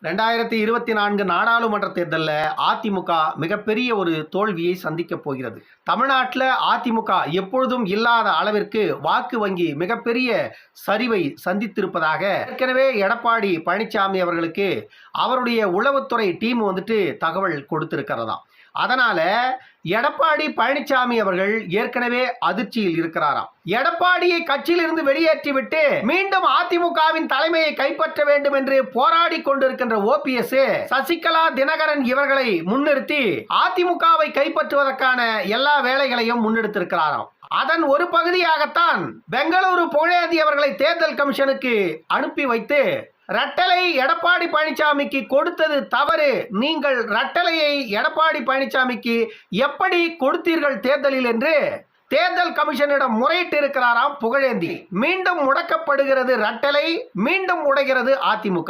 2024 நாடாளுமன்ற தேர்தலில் அதிமுக மிகப்பெரிய ஒரு தோல்வியை சந்திக்க போகிறது. தமிழ்நாட்டில் அதிமுக எப்பொழுதும் இல்லாத அளவிற்கு வாக்கு வங்கி மிகப்பெரிய சரிவை சந்தித்திருப்பதாக ஏற்கனவே எடப்பாடி பழனிசாமி அவர்களுக்கு அவருடைய உளவுத்துறை டீம் தகவல் கொடுத்திருக்கிறதாம். அதனால எடப்பாடி பழனிசாமி அவர்கள் ஏற்கனவே அதிர்ச்சியில் இருக்கிறாராம். எடப்பாடியை கட்சியிலிருந்து வெளியேற்றிவிட்டு மீண்டும் அதிமுகவின் தலைமையை கைப்பற்ற வேண்டும் என்று போராடி கொண்டிருக்கின்ற ஓபிஎஸ், சசிகலா, தினகரன் இவர்களை முன்னிறுத்தி அதிமுகவை கைப்பற்றுவதற்கான எல்லா வேலைகளையும் முன்னெடுத்திருக்கிறாராம். அதன் ஒரு பகுதியாகத்தான் பெங்களூரு புகழேந்தி அவர்களை தேர்தல் கமிஷனுக்கு அனுப்பி வைத்து ரட்டலை எடப்பாடி பழனிசாமிக்கு கொடுத்தது தவறு, நீங்கள் ரட்டலையை எடப்பாடி பழனிசாமிக்கு எப்படி கொடுத்தீர்கள் தேர்தலில் என்று தேர்தல் கமிஷனிடம் முறையிட்டு இருக்கிறாராம் புகழேந்தி. மீண்டும் முடக்கப்படுகிறது ரட்டலை, மீண்டும் உடைகிறது அதிமுக.